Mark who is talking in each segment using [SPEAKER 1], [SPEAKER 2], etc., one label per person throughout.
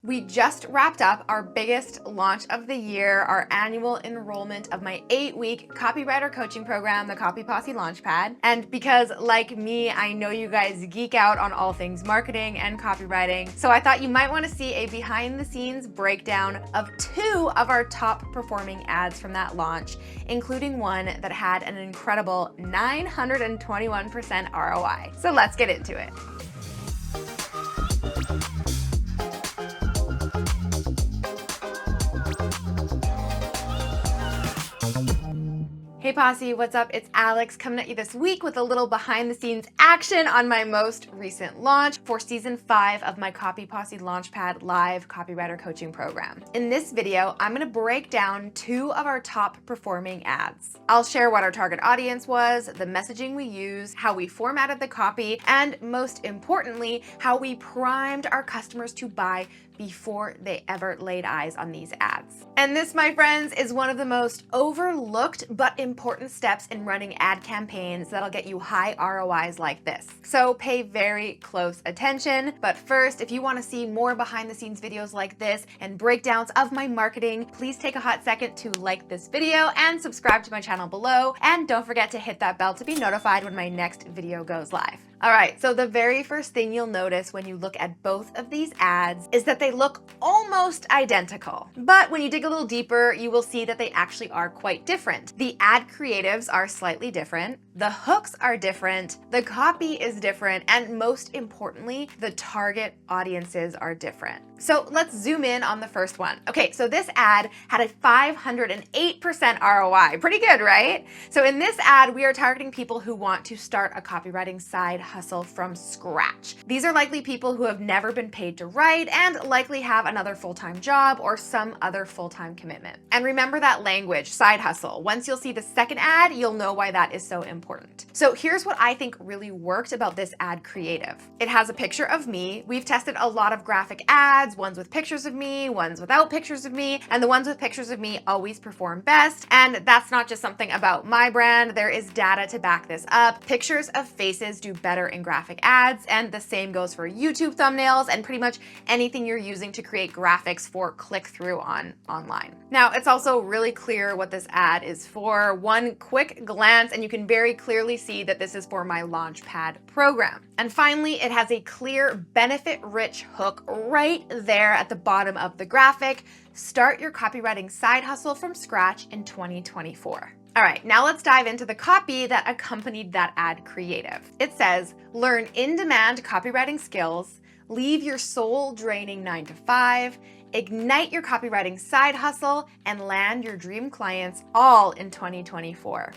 [SPEAKER 1] We just wrapped up our biggest launch of the year, our annual enrollment of my 8-week copywriter coaching program, the Copy Posse Launchpad. And because, like me, I know you guys geek out on all things marketing and copywriting, so I thought you might want to see a behind-the-scenes breakdown of 2 of our top performing ads from that launch, including one that had an incredible 921% ROI. So let's get into it. Hey Posse, what's up? It's Alex coming at you this week with a little behind the scenes action on my most recent launch for season 5 of my Copy Posse Launchpad live copywriter coaching program. In this video, I'm gonna break down 2 of our top performing ads. I'll share what our target audience was, the messaging we used, how we formatted the copy, and most importantly, how we primed our customers to buy before they ever laid eyes on these ads. And this, my friends, is one of the most overlooked but important steps in running ad campaigns that'll get you high ROIs like this. So pay very close attention. But first, if you want to see more behind the scenes videos like this and breakdowns of my marketing, please take a hot second to like this video and subscribe to my channel below. And don't forget to hit that bell to be notified when my next video goes live. All right, so the very first thing you'll notice when you look at both of these ads is that they look almost identical. But when you dig a little deeper, you will see that they actually are quite different. The ad creatives are slightly different, the hooks are different, the copy is different, and most importantly, the target audiences are different. So let's zoom in on the first one. Okay, so this ad had a 508% ROI. Pretty good, right? So in this ad, we are targeting people who want to start a copywriting side hustle from scratch. These are likely people who have never been paid to write and likely have another full-time job or some other full-time commitment. And remember that language, side hustle. Once you'll see the second ad, you'll know why that is so important. So here's what I think really worked about this ad creative. It has a picture of me. We've tested a lot of graphic ads, ones with pictures of me, ones without pictures of me, and the ones with pictures of me always perform best. And that's not just something about my brand. There is data to back this up. Pictures of faces do better in graphic ads, and the same goes for YouTube thumbnails and pretty much anything you're using to create graphics for click-through online. Now, it's also really clear what this ad is for. One quick glance, and you can very clearly see that this is for my Launchpad program. And finally, it has a clear benefit-rich hook right there at the bottom of the graphic. Start your copywriting side hustle from scratch in 2024. All right, now let's dive into the copy that accompanied that ad creative. It says, learn in-demand copywriting skills, leave your soul-draining 9-to-5, ignite your copywriting side hustle, and land your dream clients all in 2024.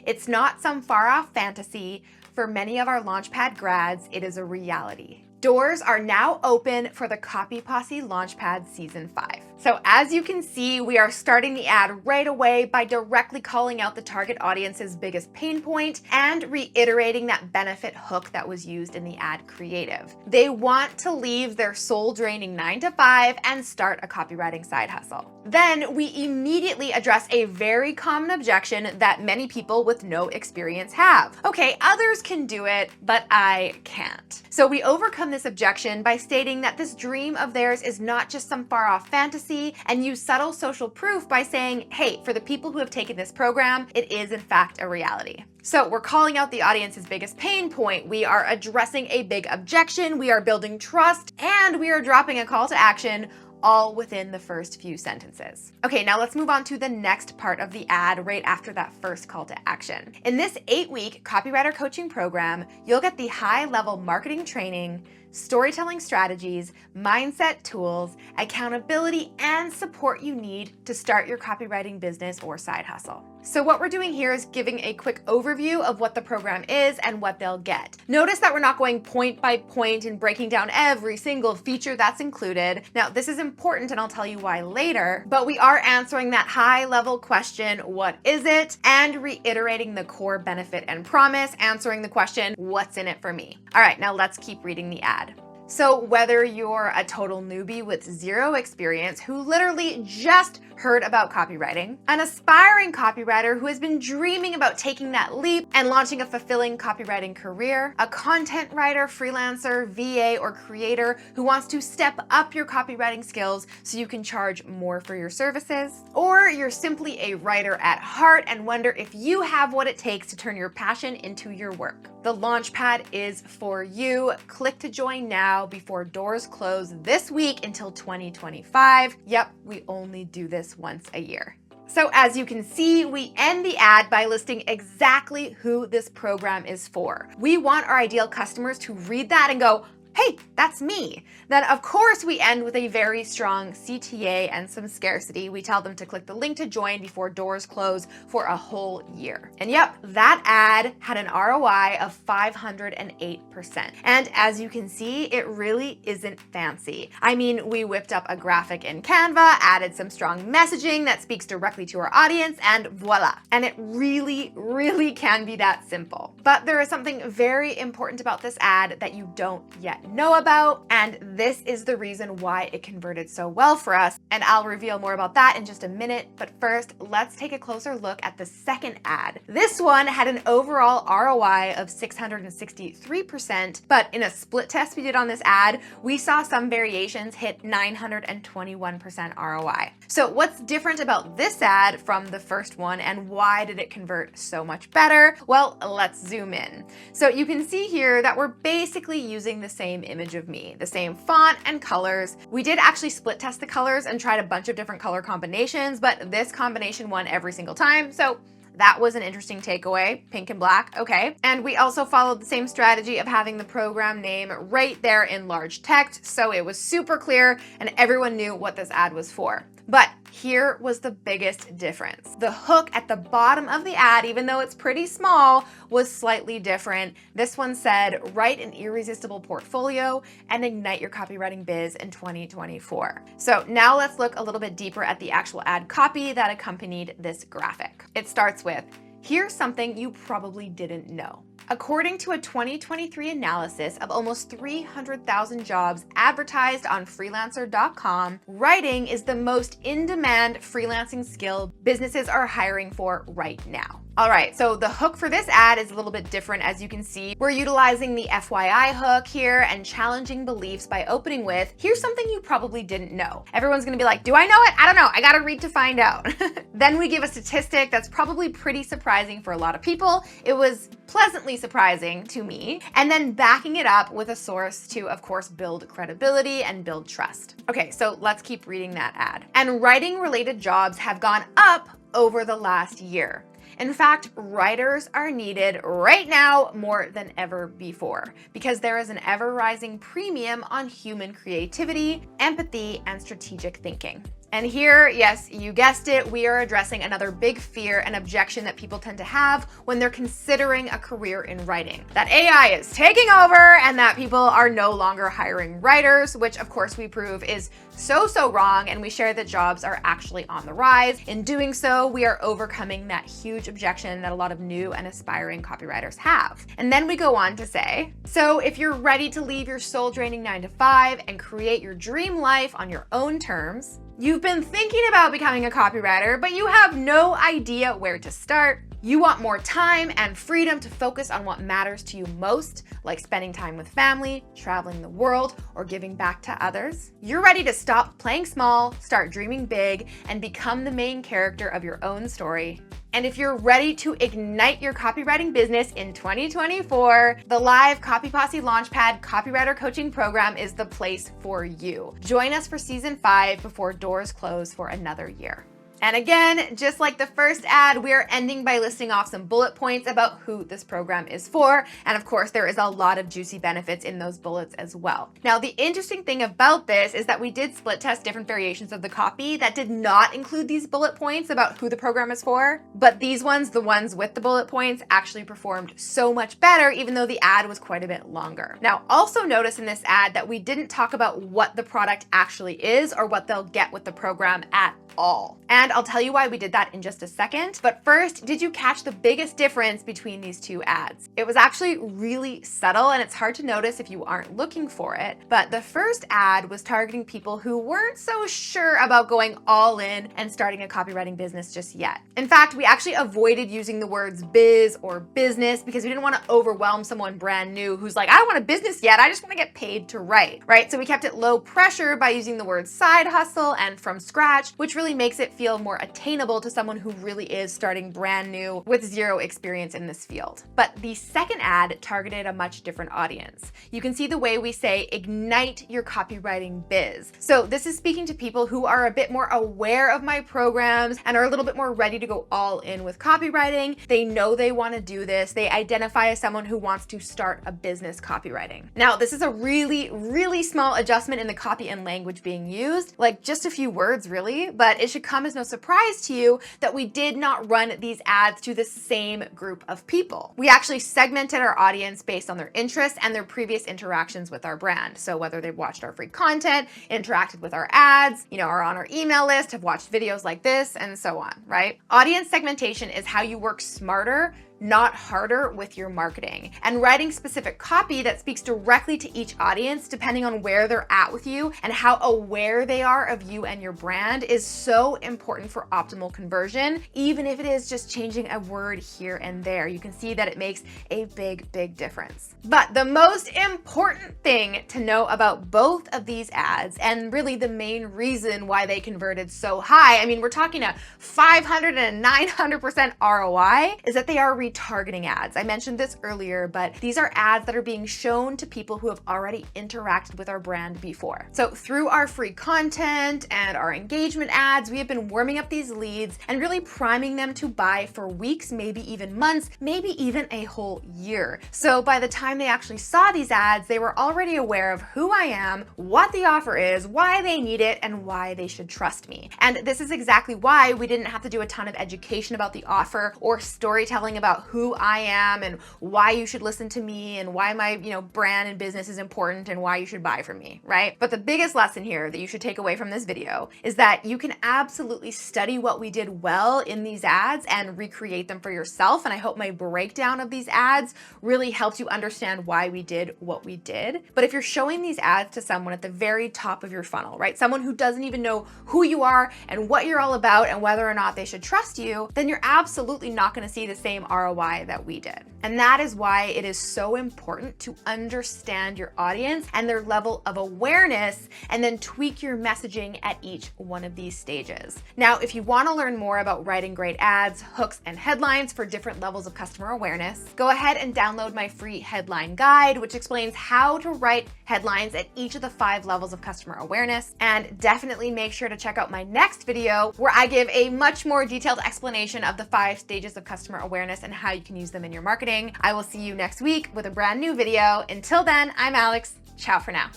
[SPEAKER 1] It's not some far-off fantasy. For many of our Launchpad grads, it is a reality. Doors are now open for the Copy Posse Launchpad Season 5. So as you can see, we are starting the ad right away by directly calling out the target audience's biggest pain point and reiterating that benefit hook that was used in the ad creative. They want to leave their soul-draining 9-to-5 and start a copywriting side hustle. Then we immediately address a very common objection that many people with no experience have. Okay, others can do it, but I can't. So we overcome this objection by stating that this dream of theirs is not just some far-off fantasy, and use subtle social proof by saying, hey, for the people who have taken this program, it is in fact a reality. So we're calling out the audience's biggest pain point. We are addressing a big objection. We are building trust, and we are dropping a call to action all within the first few sentences. Okay, now let's move on to the next part of the ad right after that first call to action. In this 8-week copywriter coaching program, you'll get the high-level marketing training, storytelling strategies, mindset tools, accountability, and support you need to start your copywriting business or side hustle. So what we're doing here is giving a quick overview of what the program is and what they'll get. Notice that we're not going point by point and breaking down every single feature that's included. Now, this is important and I'll tell you why later, but we are answering that high-level question, what is it? And reiterating the core benefit and promise, answering the question, what's in it for me? All right, now let's keep reading the ad. So whether you're a total newbie with zero experience who literally just heard about copywriting, an aspiring copywriter who has been dreaming about taking that leap and launching a fulfilling copywriting career, a content writer, freelancer, VA, or creator who wants to step up your copywriting skills so you can charge more for your services, or you're simply a writer at heart and wonder if you have what it takes to turn your passion into your work. The Launchpad is for you. Click to join now before doors close this week until 2025. Yep, we only do this once a year. So as you can see, we end the ad by listing exactly who this program is for. We want our ideal customers to read that and go, hey, that's me. Then of course we end with a very strong CTA and some scarcity. We tell them to click the link to join before doors close for a whole year. And yep, that ad had an ROI of 508%. And as you can see, it really isn't fancy. I mean, we whipped up a graphic in Canva, added some strong messaging that speaks directly to our audience, and voila. And it really, really can be that simple. But there is something very important about this ad that you don't yet know about, and this is the reason why it converted so well for us, and I'll reveal more about that in just a minute. But first, let's take a closer look at the second ad. This one had an overall ROI of 663%, but in a split test we did on this ad, we saw some variations hit 921% ROI. So what's different about this ad from the first one, and why did it convert so much better? Well, let's zoom in. So you can see here that we're basically using the same image of me, the same font and colors. We did actually split test the colors and tried a bunch of different color combinations, but this combination won every single time. So that was an interesting takeaway, pink and black, okay. And we also followed the same strategy of having the program name right there in large text, so it was super clear and everyone knew what this ad was for. But here was the biggest difference. The hook at the bottom of the ad, even though it's pretty small, was slightly different. This one said, write an irresistible portfolio and ignite your copywriting biz in 2024. So now let's look a little bit deeper at the actual ad copy that accompanied this graphic. It starts with, here's something you probably didn't know. According to a 2023 analysis of almost 300,000 jobs advertised on freelancer.com, writing is the most in-demand freelancing skill businesses are hiring for right now. All right, so the hook for this ad is a little bit different. As you can see, we're utilizing the FYI hook here and challenging beliefs by opening with, here's something you probably didn't know. Everyone's gonna be like, do I know it? I don't know, I gotta read to find out. Then we give a statistic that's probably pretty surprising for a lot of people. It was pleasantly surprising to me. And then backing it up with a source to, of course, build credibility and build trust. Okay, so let's keep reading that ad. And writing related jobs have gone up over the last year. In fact, writers are needed right now more than ever before because there is an ever-rising premium on human creativity, empathy, and strategic thinking. And here, yes, you guessed it, we are addressing another big fear and objection that people tend to have when they're considering a career in writing. That AI is taking over and that people are no longer hiring writers, which of course we prove is so wrong, and we share that jobs are actually on the rise. In doing so, we are overcoming that huge objection that a lot of new and aspiring copywriters have. And then we go on to say, so if you're ready to leave your soul-draining 9-to-5 and create your dream life on your own terms, you've been thinking about becoming a copywriter, but you have no idea where to start. You want more time and freedom to focus on what matters to you most, like spending time with family, traveling the world, or giving back to others. You're ready to stop playing small, start dreaming big, and become the main character of your own story. And if you're ready to ignite your copywriting business in 2024, the live Copy Posse Launchpad Copywriter Coaching Program is the place for you. Join us for season 5 before doors close for another year. And again, just like the first ad, we are ending by listing off some bullet points about who this program is for. And of course, there is a lot of juicy benefits in those bullets as well. Now, the interesting thing about this is that we did split test different variations of the copy that did not include these bullet points about who the program is for. But these ones, the ones with the bullet points, actually performed so much better, even though the ad was quite a bit longer. Now, also notice in this ad that we didn't talk about what the product actually is or what they'll get with the program at all. And And I'll tell you why we did that in just a second. But first, did you catch the biggest difference between these two ads? It was actually really subtle, and it's hard to notice if you aren't looking for it. But the first ad was targeting people who weren't so sure about going all in and starting a copywriting business just yet. In fact, we actually avoided using the words biz or business because we didn't want to overwhelm someone brand new who's like, I don't want a business yet, I just want to get paid to write, right? So we kept it low pressure by using the words side hustle and from scratch, which really makes it feel more attainable to someone who really is starting brand new with zero experience in this field. But the second ad targeted a much different audience. You can see the way we say ignite your copywriting biz. So this is speaking to people who are a bit more aware of my programs and are a little bit more ready to go all in with copywriting. They know they want to do this. They identify as someone who wants to start a business copywriting. Now, this is a really, really small adjustment in the copy and language being used, like just a few words really, but it should come as no surprise to you that we did not run these ads to the same group of people. We actually segmented our audience based on their interests and their previous interactions with our brand. So whether they've watched our free content, interacted with our ads, are on our email list, have watched videos like this, and so on, right? Audience segmentation is how you work smarter, not harder with your marketing, and writing specific copy that speaks directly to each audience depending on where they're at with you and how aware they are of you and your brand is so important for optimal conversion, even if it is just changing a word here and there. You can see that it makes a big, big difference. But the most important thing to know about both of these ads, and really the main reason why they converted so high, I mean, we're talking a 500 and 900% ROI, is that they are retargeting ads. I mentioned this earlier, but these are ads that are being shown to people who have already interacted with our brand before. So through our free content and our engagement ads, we have been warming up these leads and really priming them to buy for weeks, maybe even months, maybe even a whole year. So by the time they actually saw these ads, they were already aware of who I am, what the offer is, why they need it, and why they should trust me. And this is exactly why we didn't have to do a ton of education about the offer or storytelling about who I am and why you should listen to me and why my, brand and business is important and why you should buy from me, right? But the biggest lesson here that you should take away from this video is that you can absolutely study what we did well in these ads and recreate them for yourself. And I hope my breakdown of these ads really helps you understand why we did what we did. But if you're showing these ads to someone at the very top of your funnel, right? Someone who doesn't even know who you are and what you're all about and whether or not they should trust you, then you're absolutely not going to see the same ROI that we did. And that is why it is so important to understand your audience and their level of awareness and then tweak your messaging at each one of these stages. Now, if you want to learn more about writing great ads, hooks, and headlines for different levels of customer awareness, go ahead and download my free headline guide, which explains how to write headlines at each of the 5 levels of customer awareness. And definitely make sure to check out my next video where I give a much more detailed explanation of the 5 stages of customer awareness and how you can use them in your marketing. I will see you next week with a brand new video. Until then, I'm Alex. Ciao for now.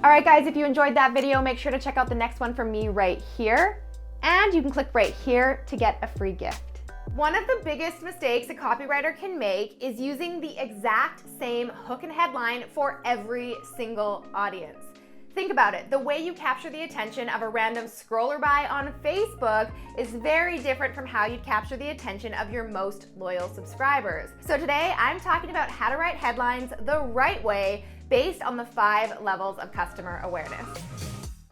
[SPEAKER 1] All right, guys, if you enjoyed that video, make sure to check out the next one from me right here. And you can click right here to get a free gift. One of the biggest mistakes a copywriter can make is using the exact same hook and headline for every single audience. Think about it. The way you capture the attention of a random scroller by on Facebook is very different from how you'd capture the attention of your most loyal subscribers. So today I'm talking about how to write headlines the right way based on the 5 levels of customer awareness.